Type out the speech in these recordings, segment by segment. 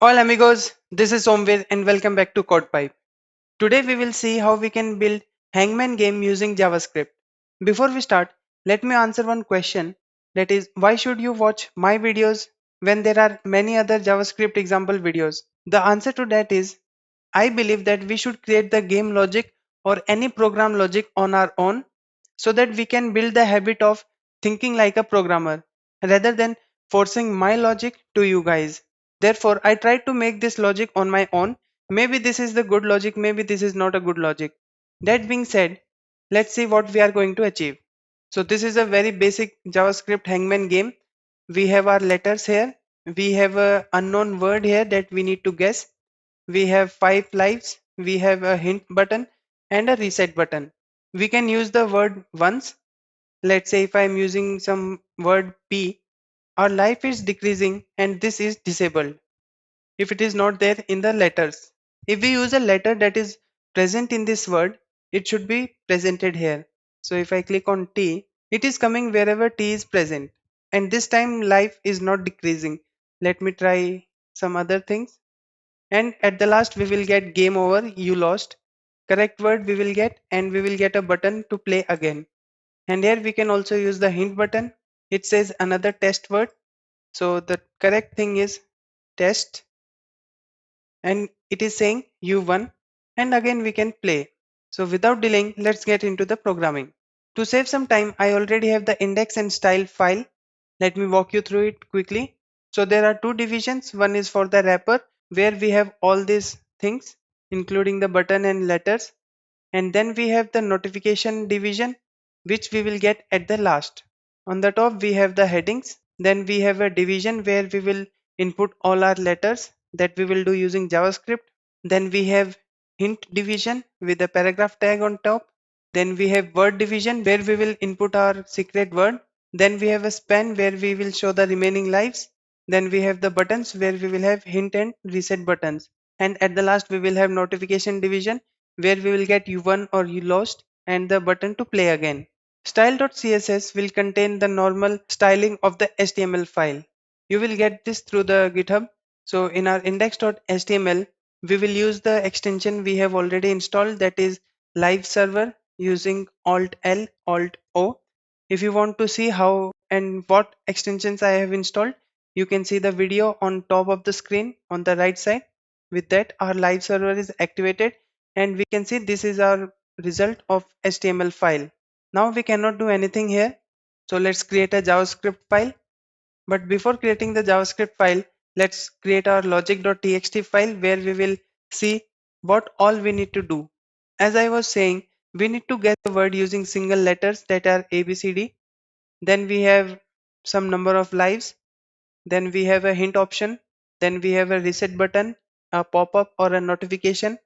Hola amigos, this is Somvir and welcome back to CodePipe. Today we will see how we can build Hangman game using JavaScript. Before we start, let me answer one question, that is, why should you watch my videos when there are many other JavaScript example videos? The answer to that is, I believe that we should create the game logic or any program logic on our own so that we can build the habit of thinking like a programmer rather than forcing my logic to you guys. Therefore, I try to make this logic on my own. Maybe this is the good logic, maybe this is not a good logic. That being said, let's see what we are going to achieve. So this is a very basic JavaScript hangman game. We have our letters here. We have a unknown word here that we need to guess. We have 5 lives, we have a hint button and a reset button. We can use the word once. Let's say if I am using some word P, our life is decreasing and this is disabled if it is not there in the letters. If we use a letter that is present in this word, it should be presented here. So if I click on T, it is coming wherever T is present. And this time life is not decreasing. Let me try some other things. And at the last we will get game over, you lost. Correct word we will get, and we will get a button to play again. And here we can also use the hint button. It says another test word. So the correct thing is test, and it is saying you won, and again we can play. So without delaying, let's get into the programming. To save some time, I already have the index and style file. Let me walk you through it quickly. So there are two divisions. One is for the wrapper where we have all these things including the button and letters, and then we have the notification division which we will get at the last. On the top we have the headings, then we have a division where we will input all our letters that we will do using JavaScript. Then we have hint division with a paragraph tag on top. Then we have word division where we will input our secret word. Then we have a span where we will show the remaining lives. Then we have the buttons where we will have hint and reset buttons. And at the last we will have notification division where we will get you won or you lost and the button to play again. Style.css will contain the normal styling of the HTML file. You will get this through the GitHub. So in our index.html, we will use the extension we have already installed, that is live server, using Alt L, Alt O. If you want to see how and what extensions I have installed, you can see the video on top of the screen on the right side. With that, our live server is activated and we can see this is our result of HTML file. Now we cannot do anything here. So let's create a JavaScript file. But before creating the JavaScript file, let's create our logic.txt file where we will see what all we need to do. As I was saying, we need to get the word using single letters that are ABCD. Then we have some number of lives. Then we have a hint option. Then we have a reset button, a pop-up or a notification.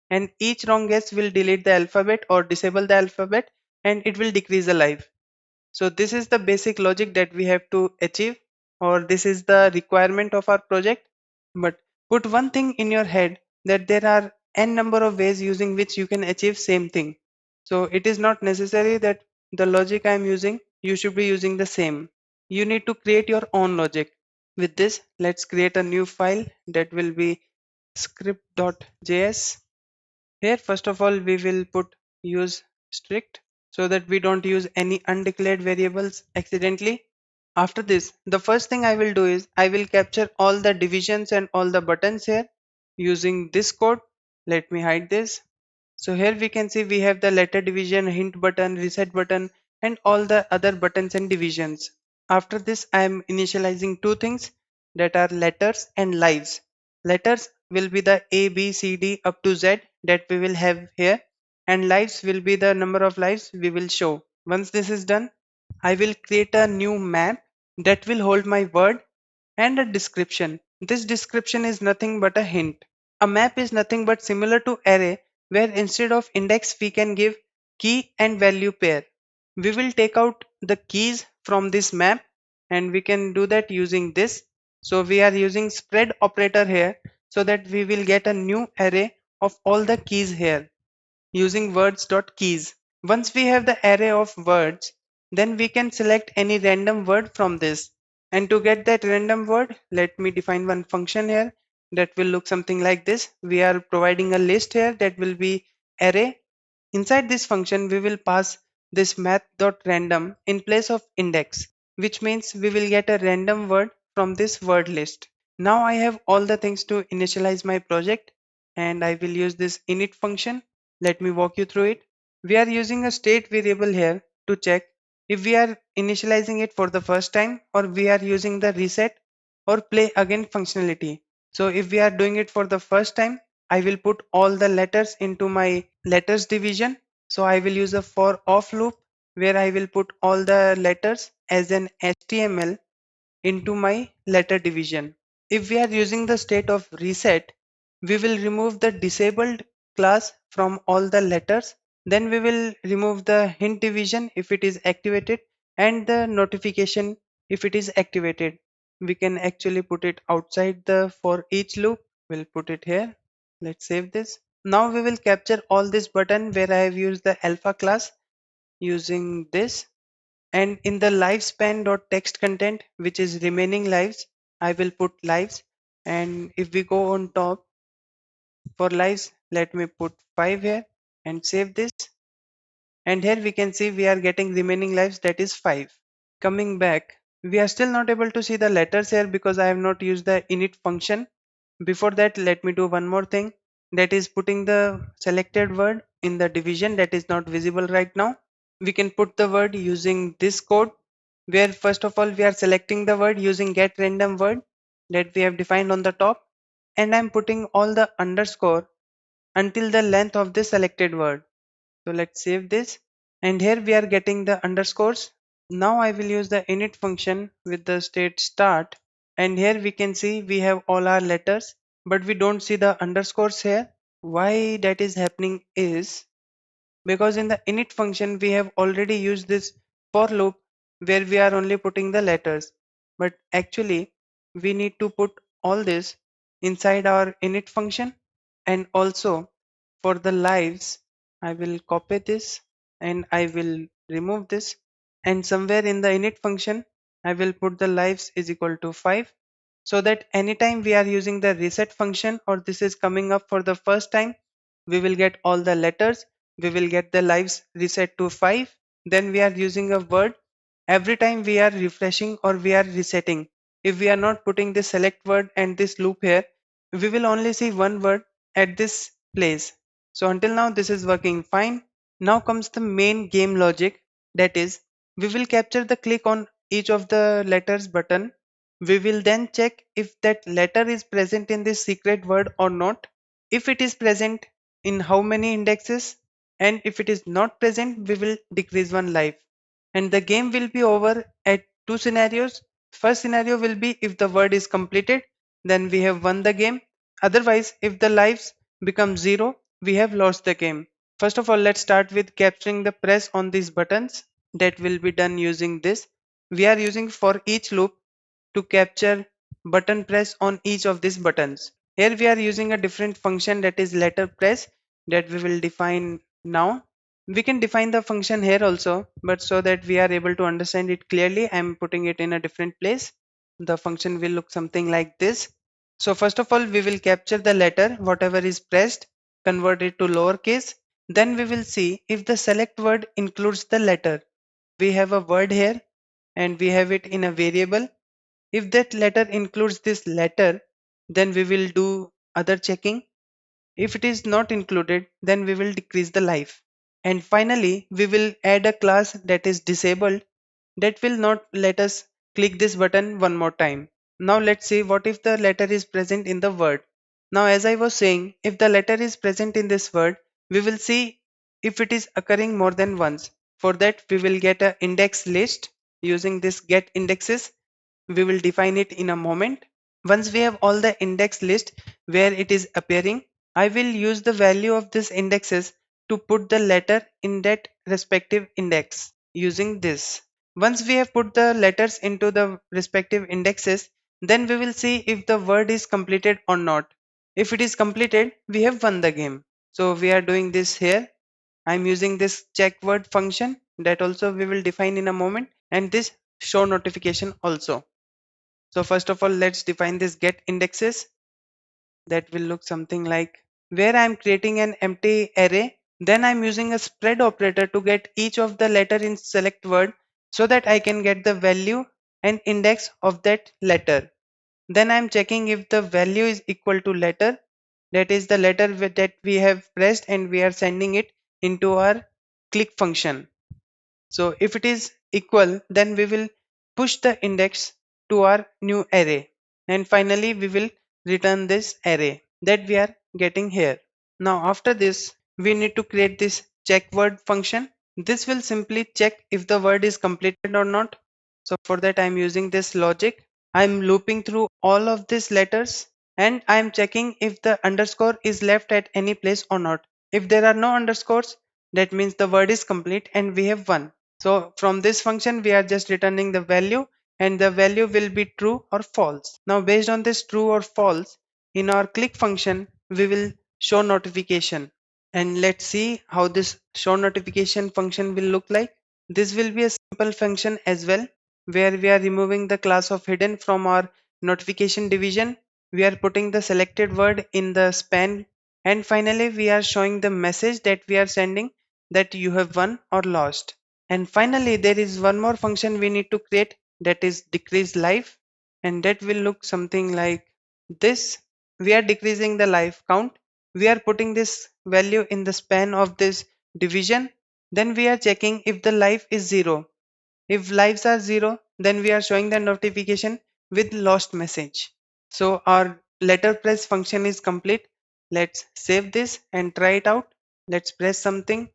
And each wrong guess will delete the alphabet or disable the alphabet, and it will decrease the life. So this is the basic logic that we have to achieve, or this is the requirement of our project. But put one thing in your head, that there are n number of ways using which you can achieve same thing. So it is not necessary that the logic I am using, you should be using the same. You need to create your own logic. With this, let's create a new file that will be script.js. Here, first of all, we will put use strict so that we don't use any undeclared variables accidentally. After this, the first thing I will do is I will capture all the divisions and all the buttons here using this code. Let me hide this. So here we can see we have the letter division, hint button, reset button, and all the other buttons and divisions. After this, I am initializing two things, that are letters and lives. Letters will be the A, B, C, D up to Z that we will have here, and lives will be the number of lives we will show. Once this is done, I will create a new map that will hold my word and a description. This description is nothing but a hint. A map is nothing but similar to array, where instead of index we can give key and value pair. We will take out the keys from this map and we can do that using this. So we are using spread operator here so that we will get a new array of all the keys here using words.keys. Once we have the array of words, then we can select any random word from this. And to get that random word, let me define one function here that will look something like this. We are providing a list here that will be array. Inside this function, we will pass this math.random in place of index, which means we will get a random word from this word list. Now I have all the things to initialize my project, and I will use this init function. Let me walk you through it. We are using a state variable here to check if we are initializing it for the first time or we are using the reset or play again functionality. So if we are doing it for the first time, I will put all the letters into my letters division. So I will use a for off loop where I will put all the letters as an HTML into my letter division. If we are using the state of reset, we will remove the disabled class from all the letters. Then we will remove the hint division if it is activated and the notification if it is activated. We can actually put it outside the for each loop. We'll put it here. Let's save this. Now we will capture all this button where I have used the alpha class using this, and in the lifespan.text content, which is remaining lives, I will put lives. And if we go on top for lives, let me put 5 here and save this. And here we can see we are getting remaining lives, that is 5. Coming back, we are still not able to see the letters here because I have not used the init function. Before that, let me do one more thing, that is putting the selected word in the division that is not visible right now. We can put the word using this code, where first of all we are selecting the word using get random word that we have defined on the top, and I'm putting all the underscore until the length of the selected word. So let's save this, and here we are getting the underscores. Now I will use the init function with the state start, and here we can see we have all our letters, but we don't see the underscores here. Why that is happening is because in the init function we have already used this for loop where we are only putting the letters, but actually we need to put all this inside our init function. And also for the lives, I will copy this and I will remove this, and somewhere in the init function I will put the lives is equal to 5, so that anytime we are using the reset function or this is coming up for the first time, we will get all the letters, we will get the lives reset to 5. Then we are using a word every time we are refreshing or we are resetting. If we are not putting this select word and this loop here, we will only see one word at this place. So until now this is working fine. Now comes the main game logic, that is we will capture the click on each of the letters button. We will then check if that letter is present in this secret word or not. If it is present, in how many indexes, and if it is not present, we will decrease one life. And the game will be over at two scenarios. First scenario will be if the word is completed, then we have won the game. Otherwise, if the lives become zero, we have lost the game. First of all, let's start with capturing the press on these buttons. That will be done using this. We are using for each loop to capture button press on each of these buttons. Here we are using a different function, that is letter press, that we will define now. We can define the function here also, but so that we are able to understand it clearly, I am putting it in a different place. The function will look something like this. So first of all, we will capture the letter, whatever is pressed, convert it to lowercase. Then we will see if the select word includes the letter. We have a word here and we have it in a variable. If that letter includes this letter, then we will do other checking. If it is not included, then we will decrease the life. And finally, we will add a class that is disabled, that will not let us click this button one more time. Now let's see what if the letter is present in the word. Now as I was saying, if the letter is present in this word, we will see if it is occurring more than once. For that we will get a index list using this get indexes. We will define it in a moment. Once we have all the index list where it is appearing, I will use the value of this indexes to put the letter in that respective index using this. Once we have put the letters into the respective indexes, then we will see if the word is completed or not. If it is completed, we have won the game. So we are doing this here. I'm using this check word function that also we will define in a moment, and this show notification also. So first of all, let's define this get indexes. that will look something like where I'm creating an empty array. Then I'm using a spread operator to get each of the letter in select word so that I can get the value and index of that letter. Then I'm checking if the value is equal to letter, that is the letter that we have pressed, and we are sending it into our click function. So if it is equal, then we will push the index to our new array, and finally we will return this array that we are getting here. Now after this, we need to create this check word function. This will simply check if the word is completed or not. So for that I'm using this logic. I'm looping through all of these letters and I'm checking if the underscore is left at any place or not. If there are no underscores, that means the word is complete and we have won. So from this function we are just returning the value, and the value will be true or false. Now based on this true or false, in our click function we will show notification. And let's see how this show notification function will look like. This will be a simple function as well, where we are removing the class of hidden from our notification division. We are putting the selected word in the span, and finally we are showing the message that we are sending, that you have won or lost. And finally there is one more function we need to create, that is decrease life, and that will look something like this. We are decreasing the life count. We are putting this value in the span of this division. Then we are checking if the life is 0. If lives are 0, then we are showing the notification with lost message. So our letter press function is complete. Let's save this and try it out. Let's press something.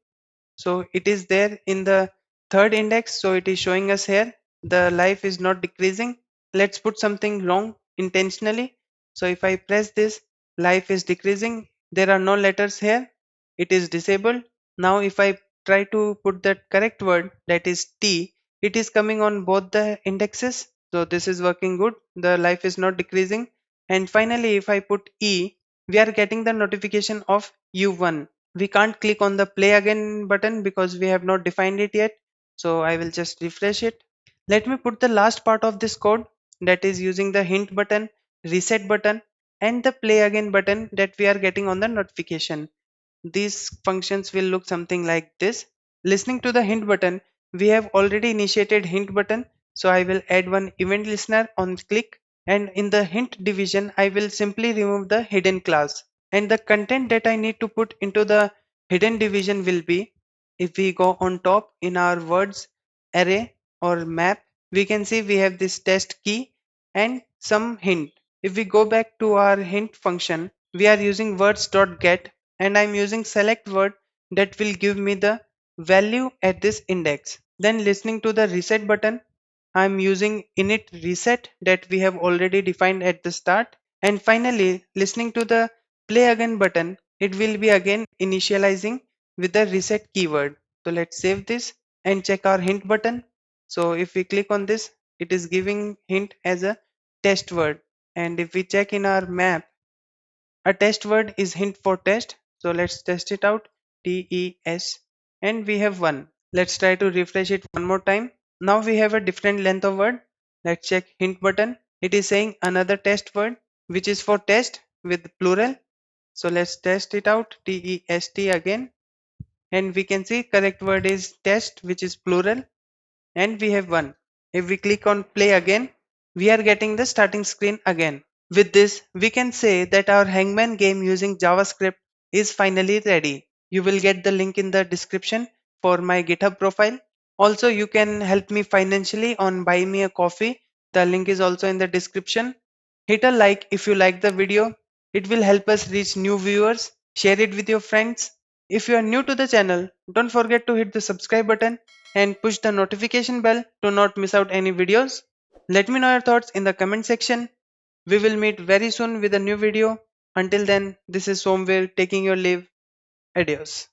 So it is there in the third index. So it is showing us here the life is not decreasing. Let's put something wrong intentionally. So if I press this, life is decreasing. There are no letters here. It is disabled. Now if I try to put that correct word, that is T, it is coming on both the indexes. So this is working good. The life is not decreasing. And finally, if I put E, we are getting the notification of U1. We can't click on the play again button because we have not defined it yet. So I will just refresh it. Let me put the last part of this code, that is using the hint button, reset button, and the play again button that we are getting on the notification. These functions will look something like this. Listening to the hint button, we have already initiated hint button. So I will add one event listener on click, and in the hint division, I will simply remove the hidden class. And the content that I need to put into the hidden division will be, if we go on top in our words array or map, we can see we have this test key and some hint. If we go back to our hint function, we are using words.get, and I'm using select word that will give me the value at this index. Then listening to the reset button, I'm using init reset that we have already defined at the start. And finally, listening to the play again button, it will be again initializing with the reset keyword. So let's save this and check our hint button. So if we click on this, it is giving hint as a test word. And if we check in our map, a test word is hint for test. So let's test it out. TES, and we have one. Let's try to refresh it one more time. Now we have a different length of word. Let's check hint button. It is saying another test word, which is for test with plural. So let's test it out. TEST again. And we can see correct word is test, which is plural, and we have one. If we click on play again, we are getting the starting screen again. With this, we can say that our Hangman game using JavaScript is finally ready. You will get the link in the description for my GitHub profile. Also, you can help me financially on Buy Me a Coffee. The link is also in the description. Hit a like if you like the video. It will help us reach new viewers. Share it with your friends. If you are new to the channel, don't forget to hit the subscribe button and push the notification bell to not miss out any videos. Let me know your thoughts in the comment section. We will meet very soon with a new video. Until then, this is Somveer taking your leave. Adios.